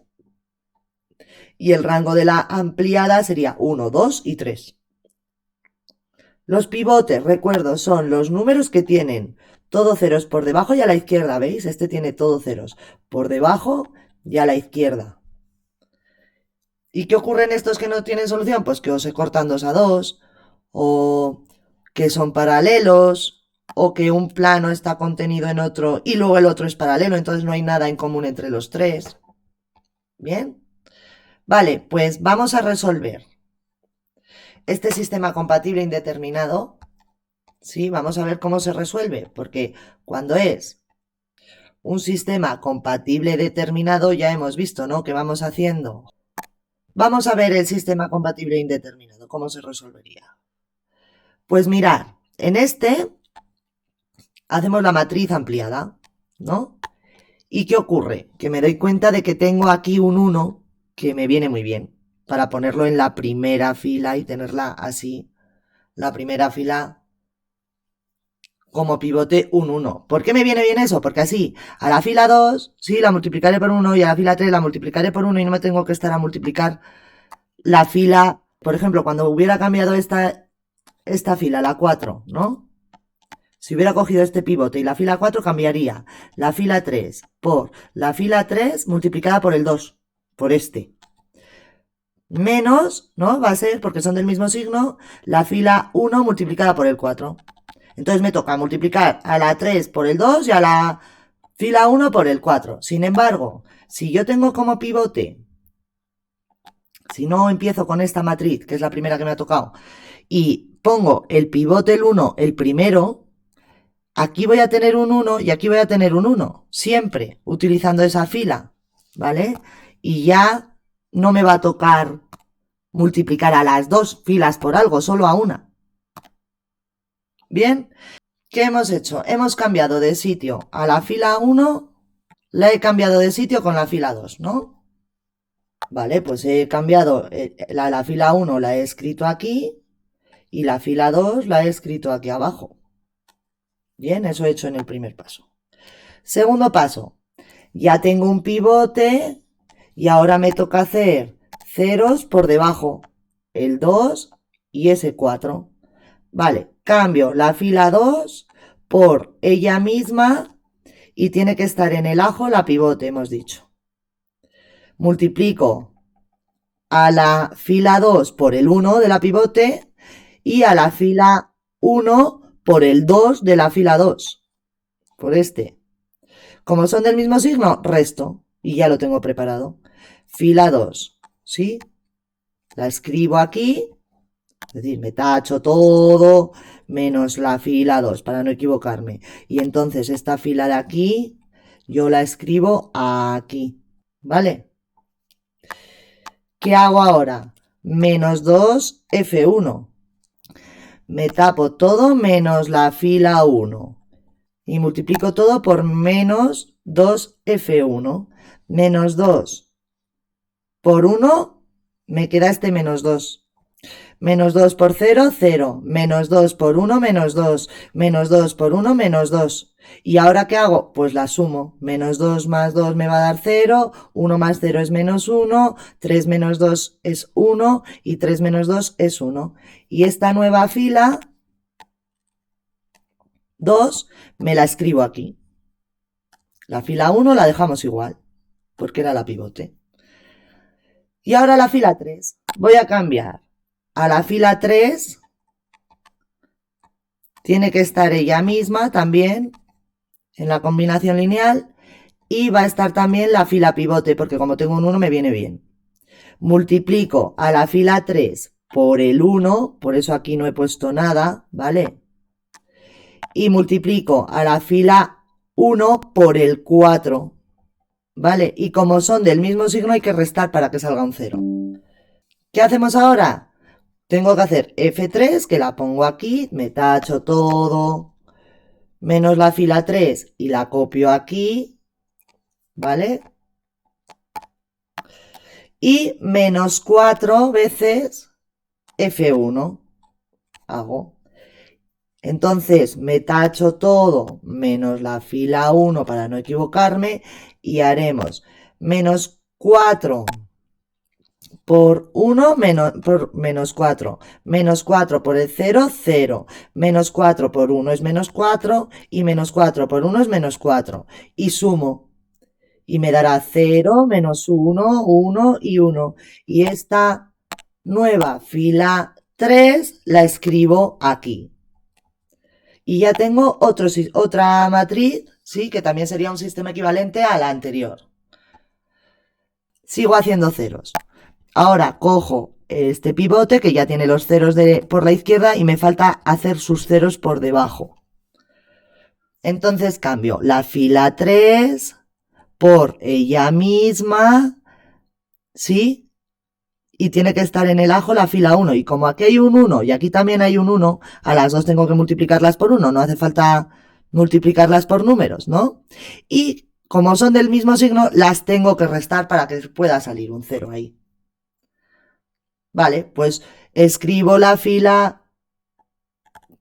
y el rango de la ampliada sería 1, 2 y 3. Los pivotes, recuerdo, son los números que tienen todo ceros por debajo y a la izquierda, ¿veis? Este tiene todo ceros por debajo y a la izquierda. ¿Y qué ocurre en estos que no tienen solución? Pues que o se cortan 2 a 2, o que son paralelos, o que un plano está contenido en otro y luego el otro es paralelo, entonces no hay nada en común entre los tres. ¿Bien? Vale, pues vamos a resolver este sistema compatible indeterminado. Sí, vamos a ver cómo se resuelve, porque cuando es un sistema compatible determinado ya hemos visto, ¿no? ¿Qué vamos haciendo? Vamos a ver el sistema compatible indeterminado, cómo se resolvería. Pues mirad, en este hacemos la matriz ampliada, ¿no? ¿Y qué ocurre? Que me doy cuenta de que tengo aquí un 1 que me viene muy bien para ponerlo en la primera fila y tenerla así, la primera fila como pivote un 1. ¿Por qué me viene bien eso? Porque así, a la fila 2, sí, la multiplicaré por 1 y a la fila 3 la multiplicaré por 1 y no me tengo que estar a multiplicar la fila, por ejemplo, cuando hubiera cambiado esta fila, la 4, ¿no? Si hubiera cogido este pivote y la fila 4, cambiaría la fila 3 por la fila 3 multiplicada por el 2, por este. Menos, ¿no? Va a ser, porque son del mismo signo, la fila 1 multiplicada por el 4. Entonces me toca multiplicar a la 3 por el 2 y a la fila 1 por el 4. Sin embargo, si yo tengo como pivote, si no empiezo con esta matriz, que es la primera que me ha tocado, y pongo el pivote el 1, el primero, aquí voy a tener un 1 y aquí voy a tener un 1, siempre utilizando esa fila, ¿vale? Y ya no me va a tocar multiplicar a las dos filas por algo, solo a una. Bien, ¿qué hemos hecho? Hemos cambiado de sitio a la fila 1, la he cambiado de sitio con la fila 2, ¿no? Vale, pues he cambiado la fila 1 la he escrito aquí y la fila 2 la he escrito aquí abajo. Bien, eso he hecho en el primer paso. Segundo paso, ya tengo un pivote y ahora me toca hacer ceros por debajo, el 2 y ese 4. Vale, cambio la fila 2 por ella misma y tiene que estar en el ajo la pivote, hemos dicho. Multiplico a la fila 2 por el 1 de la pivote y a la fila 1 por el 2 de la fila 2. Por este. Como son del mismo signo, resto. Y ya lo tengo preparado. Fila 2. ¿Sí? La escribo aquí. decir, me tacho todo menos la fila 2 para no equivocarme. Y entonces esta fila de aquí yo la escribo aquí, ¿vale? ¿Qué hago ahora? Menos 2 F1. Me tapo todo menos la fila 1. Y multiplico todo por menos 2 F1. Menos 2 por 1 me queda este menos 2. Menos 2 por 0, 0. Menos 2 por 1, menos 2. Menos 2 por 1, menos 2. ¿Y ahora qué hago? Pues la sumo. Menos 2 más 2 me va a dar 0. 1 más 0 es menos 1. 3 menos 2 es 1. Y 3 menos 2 es 1. Y esta nueva fila 2 me la escribo aquí. La fila 1 la dejamos igual, porque era la pivote. Y ahora la fila 3. Voy a cambiar. A la fila 3 tiene que estar ella misma también en la combinación lineal y va a estar también la fila pivote, porque como tengo un 1 me viene bien. Multiplico a la fila 3 por el 1, por eso aquí no he puesto nada, ¿vale? Y multiplico a la fila 1 por el 4, ¿vale? Y como son del mismo signo hay que restar para que salga un 0. ¿Qué hacemos ahora? Tengo que hacer F3, que la pongo aquí, me tacho todo, menos la fila 3 y la copio aquí, ¿vale? Y menos 4 veces F1 hago. Entonces me tacho todo menos la fila 1 para no equivocarme y haremos menos 4 por 1 por menos 4. Menos 4 por el 0, 0. Menos 4 por 1 es menos 4 y menos 4 por 1 es menos 4. Y sumo. Y me dará 0, menos 1, 1 y 1. Y esta nueva fila 3 la escribo aquí. Y ya tengo otra matriz, ¿sí? Que también sería un sistema equivalente a la anterior. Sigo haciendo ceros. Ahora cojo este pivote que ya tiene los ceros por la izquierda y me falta hacer sus ceros por debajo. Entonces cambio la fila 3 por ella misma, ¿sí? Y tiene que estar en el ajo la fila 1. Y como aquí hay un 1 y aquí también hay un 1, a las dos tengo que multiplicarlas por 1. No hace falta multiplicarlas por números, ¿no? Y como son del mismo signo, las tengo que restar para que pueda salir un 0 ahí. Vale, pues escribo la fila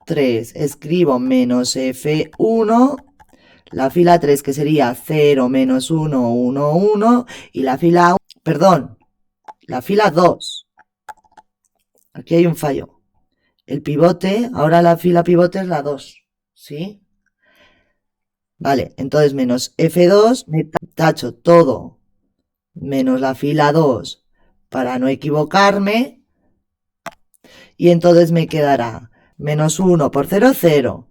3, escribo menos F1, la fila 3 que sería 0, menos 1, 1, 1, y la fila, perdón, la fila 2. Aquí hay un fallo. El pivote, ahora la fila pivote es la 2, ¿sí? Vale, entonces menos F2, me tacho todo, menos la fila 2 para no equivocarme, y entonces me quedará menos 1 por 0, 0,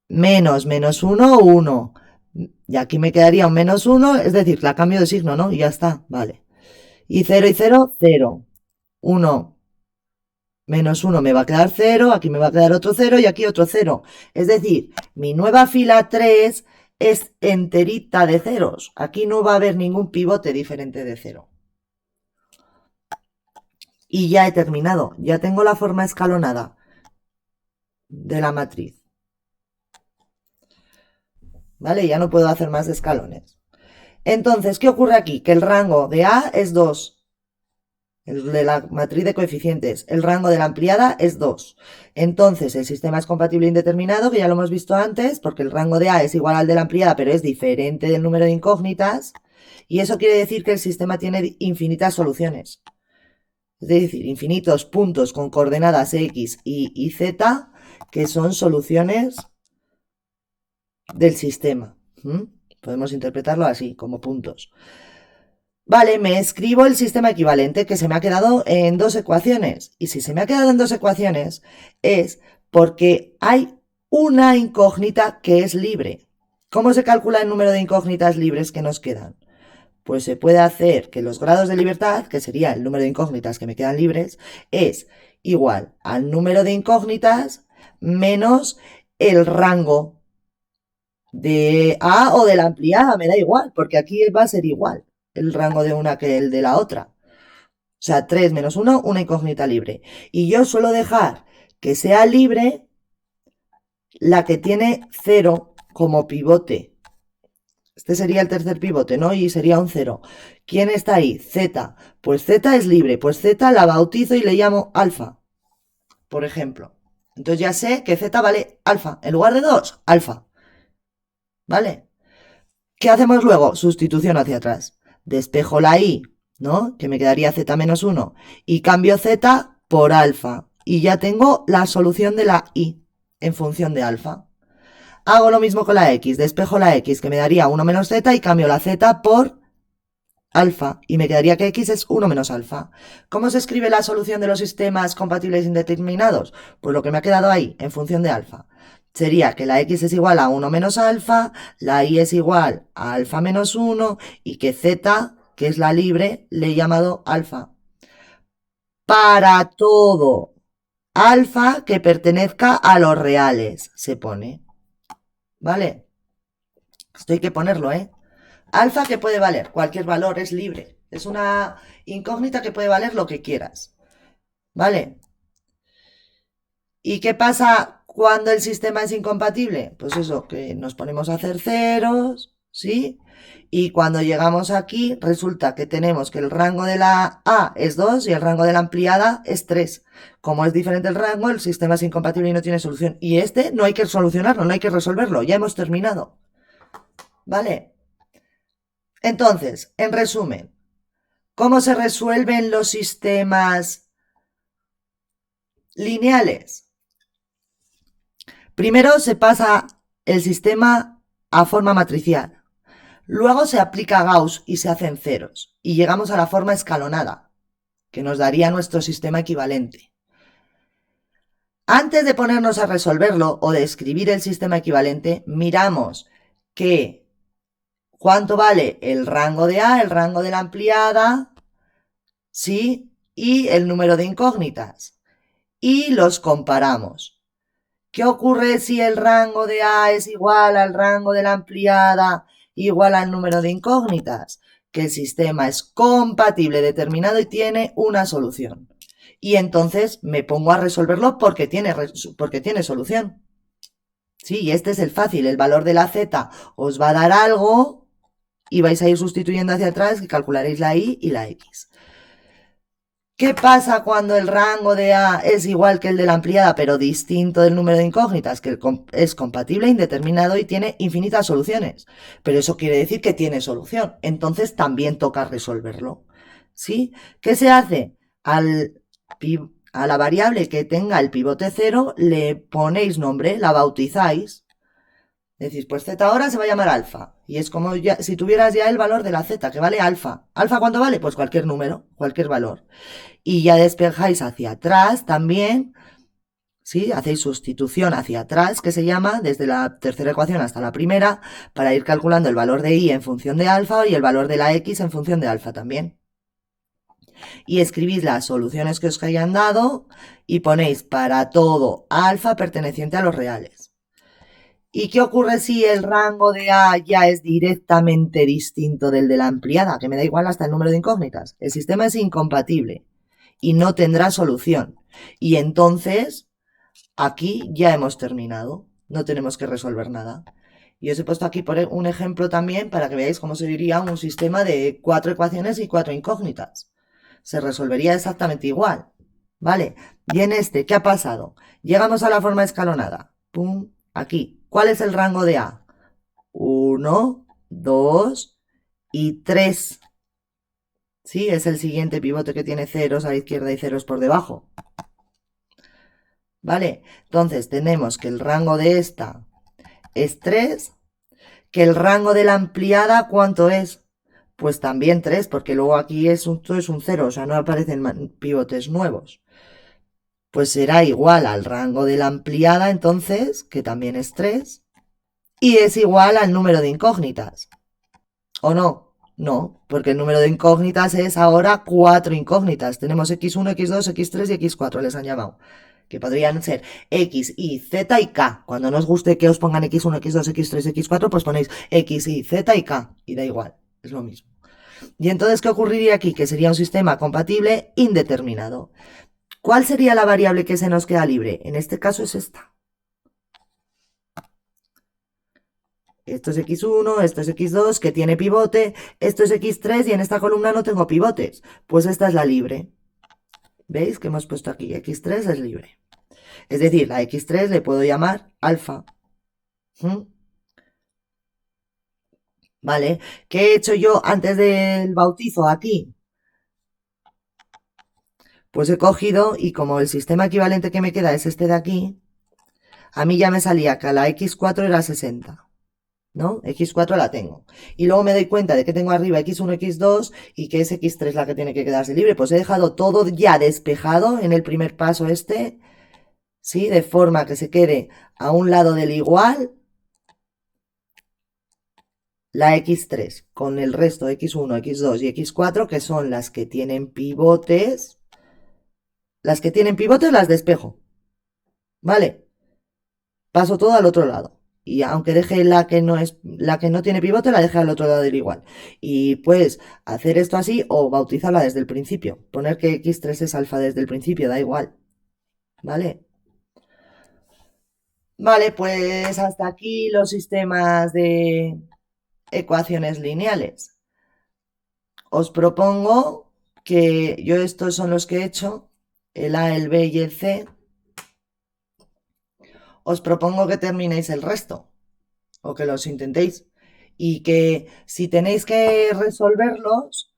menos 1, 1, y aquí me quedaría un menos 1, es decir, la cambio de signo, ¿no? Y ya está, vale. Y 0 y 0, 0, 1, menos 1 me va a quedar 0, aquí me va a quedar otro 0 y aquí otro 0. Es decir, mi nueva fila 3 es enterita de ceros. Aquí no va a haber ningún pivote diferente de 0. Y ya he terminado. Ya tengo la forma escalonada de la matriz. ¿Vale? Ya no puedo hacer más escalones. Entonces, ¿qué ocurre aquí? Que el rango de A es 2. El de la matriz de coeficientes. El rango de la ampliada es 2. Entonces, el sistema es compatible indeterminado, que ya lo hemos visto antes, porque el rango de A es igual al de la ampliada, pero es diferente del número de incógnitas. Y eso quiere decir que el sistema tiene infinitas soluciones. Es decir, infinitos puntos con coordenadas X, Y Z, que son soluciones del sistema. Podemos interpretarlo así, como puntos. Vale, me escribo el sistema equivalente que se me ha quedado en dos ecuaciones. Y si se me ha quedado en dos ecuaciones es porque hay una incógnita que es libre. ¿Cómo se calcula el número de incógnitas libres que nos quedan? Pues se puede hacer que los grados de libertad, que sería el número de incógnitas que me quedan libres, es igual al número de incógnitas menos el rango de A o de la ampliada, me da igual, porque aquí va a ser igual el rango de una que el de la otra. O sea, 3 menos 1, una incógnita libre. Y yo suelo dejar que sea libre la que tiene 0 como pivote. Este sería el tercer pivote, ¿no? Y sería un 0. ¿Quién está ahí? Z. Pues Z es libre. Pues Z la bautizo y le llamo alfa, por ejemplo. Entonces ya sé que Z vale alfa. En lugar de 2, alfa. ¿Vale? ¿Qué hacemos luego? Sustitución hacia atrás. Despejo la I, ¿no? Que me quedaría Z menos 1. Y cambio Z por alfa. Y ya tengo la solución de la I en función de alfa. Hago lo mismo con la X. Despejo la X, que me daría 1 menos Z, y cambio la Z por alfa. Y me quedaría que X es 1 menos alfa. ¿Cómo se escribe la solución de los sistemas compatibles indeterminados? Pues lo que me ha quedado ahí, en función de alfa. Sería que la X es igual a 1 menos alfa, la Y es igual a alfa menos 1, y que Z, que es la libre, le he llamado alfa. Para todo alfa que pertenezca a los reales, se pone. ¿Vale? Esto hay que ponerlo, ¿eh? Alfa que puede valer, cualquier valor, es libre. Es una incógnita que puede valer lo que quieras. ¿Vale? ¿Y qué pasa cuando el sistema es incompatible? Pues eso, que nos ponemos a hacer ceros, ¿sí? Y cuando llegamos aquí, resulta que tenemos que el rango de la A es 2 y el rango de la ampliada es 3. Como es diferente el rango, el sistema es incompatible y no tiene solución. Y este no hay que solucionarlo, no hay que resolverlo, ya hemos terminado. ¿Vale? Entonces, en resumen, ¿cómo se resuelven los sistemas lineales? Primero se pasa el sistema a forma matricial. Luego se aplica Gauss y se hacen ceros. Y llegamos a la forma escalonada, que nos daría nuestro sistema equivalente. Antes de ponernos a resolverlo o de escribir el sistema equivalente, miramos que cuánto vale el rango de A, el rango de la ampliada, ¿sí? Y el número de incógnitas. Y los comparamos. ¿Qué ocurre si el rango de A es igual al rango de la ampliada igual al número de incógnitas? Que el sistema es compatible, determinado y tiene una solución. Y entonces me pongo a resolverlo porque tiene solución. Sí, y este es el fácil. El valor de la Z os va a dar algo y vais a ir sustituyendo hacia atrás y calcularéis la Y y la X. ¿Qué pasa cuando el rango de A es igual que el de la ampliada, pero distinto del número de incógnitas? Que es compatible, indeterminado y tiene infinitas soluciones. Pero eso quiere decir que tiene solución. Entonces también toca resolverlo. ¿Sí? ¿Qué se hace? A la variable que tenga el pivote 0 le ponéis nombre, la bautizáis. Decís, pues Z ahora se va a llamar alfa. Y es como ya, si tuvieras ya el valor de la Z, que vale alfa. ¿Alfa cuánto vale? Pues cualquier número, cualquier valor. Y ya despejáis hacia atrás también, ¿sí? Hacéis sustitución hacia atrás, que se llama, desde la tercera ecuación hasta la primera, para ir calculando el valor de Y en función de alfa y el valor de la X en función de alfa también. Y escribís las soluciones que os hayan dado y ponéis para todo alfa perteneciente a los reales. ¿Y qué ocurre si el rango de A ya es directamente distinto del de la ampliada? Que me da igual hasta el número de incógnitas. El sistema es incompatible y no tendrá solución. Y entonces, aquí ya hemos terminado. No tenemos que resolver nada. Y os he puesto aquí por un ejemplo también para que veáis cómo se diría un sistema de 4 ecuaciones y 4 incógnitas. Se resolvería exactamente igual. ¿Vale? Y en este, ¿qué ha pasado? Llegamos a la forma escalonada. Pum, aquí. ¿Cuál es el rango de A? 1, 2 y 3. ¿Sí? Es el siguiente pivote que tiene ceros a la izquierda y ceros por debajo. ¿Vale? Entonces tenemos que el rango de esta es 3, que el rango de la ampliada, ¿cuánto es? Pues también 3, porque luego aquí esto es un 0, o sea, no aparecen pivotes nuevos. Pues será igual al rango de la ampliada, entonces, que también es 3, y es igual al número de incógnitas. ¿O no? No, porque el número de incógnitas es ahora 4 incógnitas. Tenemos x1, x2, x3 y x4, les han llamado. Que podrían ser x, y, z y k. Cuando no os guste que os pongan x1, x2, x3, x4, pues ponéis x, y, z y k. Y da igual, es lo mismo. Y entonces, ¿qué ocurriría aquí? Que sería un sistema compatible indeterminado. ¿Cuál sería la variable que se nos queda libre? En este caso es esta. Esto es x1, esto es x2, que tiene pivote, esto es x3 y en esta columna no tengo pivotes. Pues esta es la libre. ¿Veis que hemos puesto aquí? X3 es libre. Es decir, la x3 le puedo llamar alfa. ¿Vale? ¿Qué he hecho yo antes del bautizo aquí? Pues he cogido y como el sistema equivalente que me queda es este de aquí, a mí ya me salía que la x4 era 60. ¿No? X4 la tengo. Y luego me doy cuenta de que tengo arriba X1, X2 y que es X3 la que tiene que quedarse libre. Pues he dejado todo ya despejado en el primer paso este, ¿sí? De forma que se quede a un lado del igual la X3 con el resto X1, X2 y X4, que son las que tienen pivotes. Las que tienen pivotes las despejo. ¿Vale? Paso todo al otro lado. Y aunque deje la que no tiene pivote, la deje al otro lado del igual. Y puedes hacer esto así o bautizarla desde el principio. Poner que x3 es alfa desde el principio, da igual. ¿Vale? Vale, pues hasta aquí los sistemas de ecuaciones lineales. Os propongo que yo estos son los que he hecho, el A, el B y el C. Os propongo que terminéis el resto o que los intentéis y que si tenéis que resolverlos,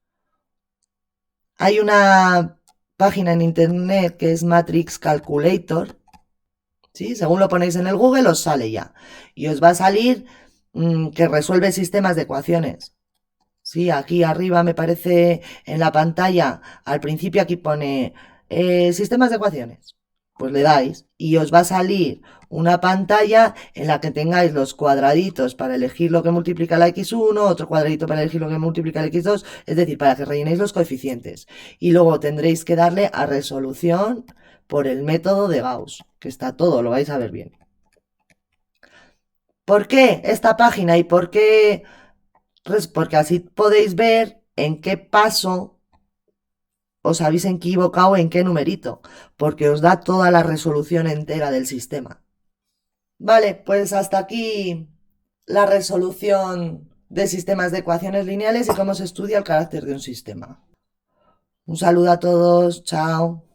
hay una página en internet que es Matrix Calculator, ¿sí? Según lo ponéis en el Google os sale ya y os va a salir que resuelve sistemas de ecuaciones. Sí, aquí arriba me parece en la pantalla, al principio aquí pone sistemas de ecuaciones. Pues le dais y os va a salir una pantalla en la que tengáis los cuadraditos para elegir lo que multiplica la x1, otro cuadradito para elegir lo que multiplica la x2, es decir, para que rellenéis los coeficientes. Y luego tendréis que darle a resolución por el método de Gauss, que está todo, lo vais a ver bien. ¿Por qué esta página y por qué? Porque así podéis ver en qué paso os habéis equivocado, en qué numerito, porque os da toda la resolución entera del sistema. Vale, pues hasta aquí la resolución de sistemas de ecuaciones lineales y cómo se estudia el carácter de un sistema. Un saludo a todos, chao.